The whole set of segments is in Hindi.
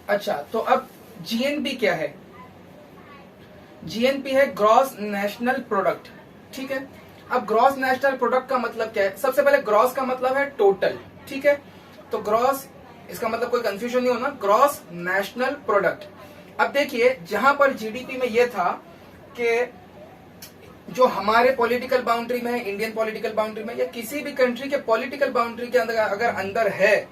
अच्छा, तो अब जीएनपी क्या है? जीएनपी है ग्रॉस नेशनल प्रोडक्ट। ठीक है, अब ग्रॉस नेशनल प्रोडक्ट का मतलब क्या है? सबसे पहले ग्रॉस का मतलब है टोटल। ठीक है, तो ग्रॉस, इसका मतलब कोई कंफ्यूजन नहीं होना, ग्रॉस नेशनल प्रोडक्ट। अब देखिए, जहां पर जीडीपी में ये था कि जो हमारे पॉलिटिकल बाउंड्री में है, इंडियन पॉलिटिकल बाउंड्री में या किसी भी कंट्री के पॉलिटिकल बाउंड्री के अंदर अगर अंदर है,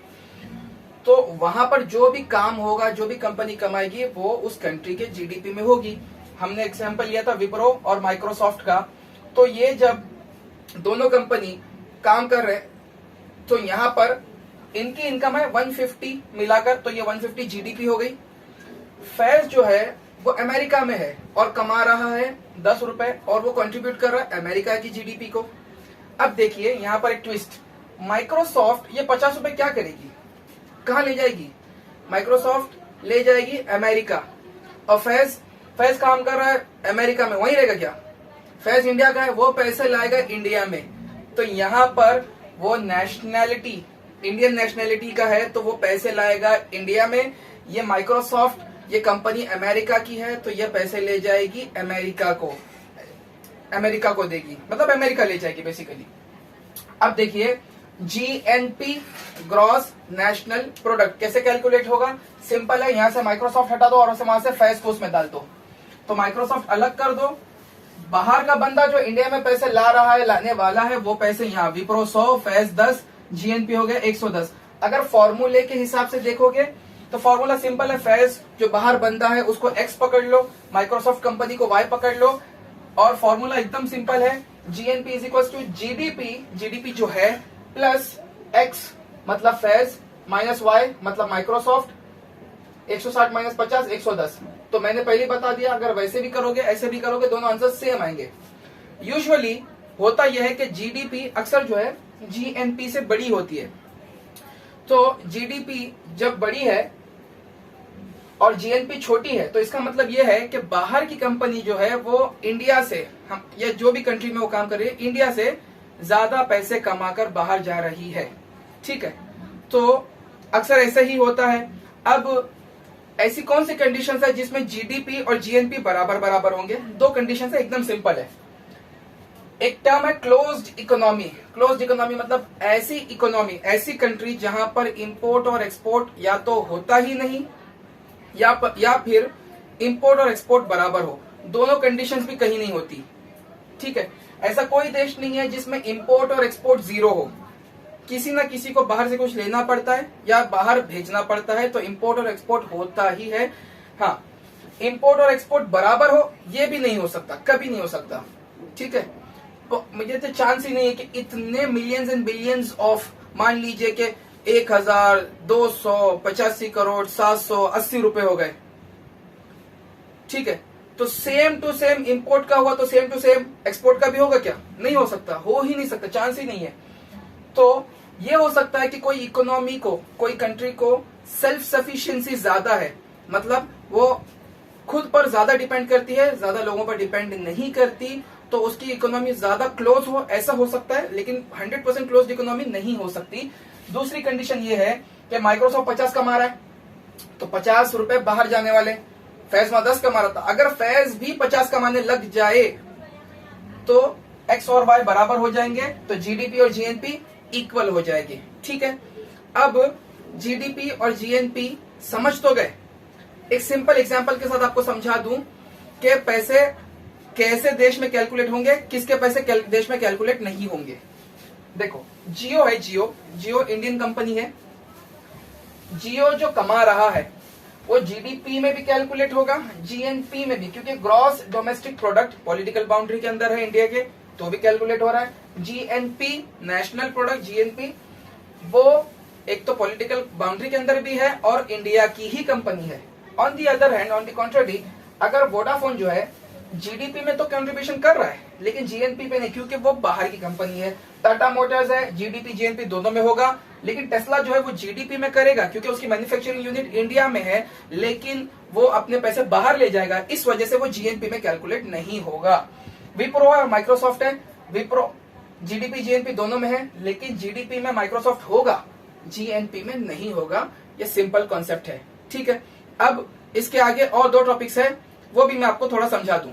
तो वहां पर जो भी काम होगा, जो भी कंपनी कमाएगी, वो उस कंट्री के जीडीपी में होगी। हमने एग्जांपल लिया था विप्रो और माइक्रोसॉफ्ट का। तो ये जब दोनों कंपनी काम कर रहे, तो यहां पर इनकी इनकम है 150 मिलाकर, तो ये 150 जीडीपी हो गई। फैज जो है वो अमेरिका में है और कमा रहा है 10 रुपए, और वो कंट्रीब्यूट कर रहा है अमेरिका की जीडीपी को। अब देखिए यहां पर एक ट्विस्ट, माइक्रोसॉफ्ट ये 50 रुपए क्या करेगी, कहां ले जाएगी? माइक्रोसॉफ्ट ले जाएगी अमेरिका, और फैज फैज काम कर रहा है अमेरिका में, वहीं रहेगा क्या? फैज इंडिया का है, वो पैसे लाएगा इंडिया में। तो यहां पर वो नेशनैलिटी, इंडियन नेशनैलिटी का है, तो वो पैसे लाएगा इंडिया में। ये माइक्रोसॉफ्ट, ये कंपनी अमेरिका की है, तो ये पैसे ले जाएगी अमेरिका को देगी, मतलब अमेरिका ले जाएगी बेसिकली। अब देखिए जीएनपी ग्रॉस नेशनल प्रोडक्ट कैसे कैलकुलेट होगा? सिंपल है, यहां से माइक्रोसॉफ्ट हटा दो और वहां से फैज को उसमें डाल दो। तो माइक्रोसॉफ्ट अलग कर दो, बाहर का बंदा जो इंडिया में पैसे ला रहा है, लाने वाला है, वो पैसे यहाँ विप्रो 100, फैज 10, जीएनपी हो गया 110। अगर फॉर्मूले के हिसाब से देखोगे तो फॉर्मूला सिंपल है, फैज जो बाहर बंदा है उसको एक्स पकड़ लो, माइक्रोसॉफ्ट कंपनी को वाई पकड़ लो, और फॉर्मूला एकदम सिंपल है, GNP is equal to GDP, GDP जो है प्लस एक्स मतलब फैज माइनस वाई मतलब माइक्रोसॉफ्ट, 160 माइनस 50 110। तो मैंने पहले बता दिया, अगर वैसे भी करोगे ऐसे भी करोगे, दोनों आंसर सेम आएंगे। यूजुअली होता यह है कि जीडीपी अक्सर जो है जीएनपी से बड़ी होती है। तो जीडीपी जब बड़ी है और जीएनपी छोटी है, तो इसका मतलब यह है कि बाहर की कंपनी जो है वो इंडिया से, हम या जो भी कंट्री में वो काम कर रही है, इंडिया से ज्यादा पैसे कमाकर बाहर जा रही है। ठीक है, तो अक्सर ऐसा ही होता है। अब ऐसी कौन सी कंडीशंस है जिसमें जीडीपी और जीएनपी बराबर बराबर होंगे? दो कंडीशंस है, एकदम सिंपल है। एक टर्म है क्लोज्ड इकोनॉमी। क्लोज्ड इकोनॉमी मतलब ऐसी इकोनॉमी, ऐसी कंट्री जहां पर इंपोर्ट और एक्सपोर्ट या तो होता ही नहीं या फिर इंपोर्ट और एक्सपोर्ट बराबर हो। दोनों कंडीशंस भी कहीं नहीं होती। ठीक है, ऐसा कोई देश नहीं है जिसमें इंपोर्ट और एक्सपोर्ट जीरो हो। किसी ना किसी को बाहर से कुछ लेना पड़ता है या बाहर भेजना पड़ता है, तो इंपोर्ट और एक्सपोर्ट होता ही है। हाँ, इंपोर्ट और एक्सपोर्ट बराबर हो ये भी नहीं हो सकता, कभी नहीं हो सकता। ठीक है, तो मुझे तो चांस ही नहीं है कि इतने मिलियंस एंड बिलियंस ऑफ, मान लीजिए कि 1285 करोड़ 780 रुपए हो गए। ठीक है, तो सेम टू सेम इंपोर्ट का हुआ तो सेम टू सेम एक्सपोर्ट का भी होगा क्या? नहीं हो सकता, हो ही नहीं सकता, चांस ही नहीं है। तो ये हो सकता है कि कोई इकोनॉमी को, कोई कंट्री को सेल्फ सफिशिएंसी ज्यादा है, मतलब वो खुद पर ज्यादा डिपेंड करती है, ज्यादा लोगों पर डिपेंड नहीं करती, तो उसकी इकोनॉमी ज्यादा क्लोज हो, ऐसा हो सकता है, लेकिन 100% क्लोज इकोनॉमी नहीं हो सकती। दूसरी कंडीशन ये है कि माइक्रोसॉफ्ट 50 कमा रहा है, तो 50 रुपए बाहर जाने वाले, फैज वहां 10 कमा रहा था, अगर फैज भी 50 कमाने लग जाए तो एक्स और वाई बराबर हो जाएंगे, तो जीडीपी और जीएनपी इक्वल हो जाएगी। ठीक है, अब जीडीपी और जीएनपी समझ तो गए। एक सिंपल एग्जांपल के साथ आपको समझा दूं कि पैसे कैसे देश में कैलकुलेट होंगे, किसके पैसे देश में कैलकुलेट नहीं होंगे। देखो, जियो है, जियो इंडियन कंपनी है। जियो जो कमा रहा है वो जीडीपी में भी कैलकुलेट होगा, जीएनपी में भी, क्योंकि gross domestic product political boundary के अंदर है इंडिया के, तो भी कैलकुलेट हो रहा है। जीएनपी नेशनल प्रोडक्ट, जीएनपी वो एक तो पॉलिटिकल बाउंड्री के अंदर भी है और इंडिया की ही कंपनी है। On the other hand, on the contrary, अगर वोडाफोन जो है जीडीपी में तो कंट्रीब्यूशन कर रहा है लेकिन जीएनपी पे नहीं, क्योंकि वो बाहर की कंपनी है। टाटा मोटर्स है, जीडीपी जीएनपी दोनों में होगा, लेकिन टेस्ला जो है वो जीडीपी में करेगा क्योंकि उसकी मैन्युफैक्चरिंग यूनिट इंडिया में है, लेकिन वो अपने पैसे बाहर ले जाएगा, इस वजह से वो जीएनपी में कैलकुलेट नहीं होगा। विप्रो और माइक्रोसॉफ्ट है, विप्रो जीडीपी जीएनपी दोनों में है, लेकिन जीडीपी में माइक्रोसॉफ्ट होगा, जीएनपी में नहीं होगा। ये सिंपल कॉन्सेप्ट है। ठीक है, अब इसके आगे और 2 टॉपिक्स है, वो भी मैं आपको थोड़ा समझा दूं।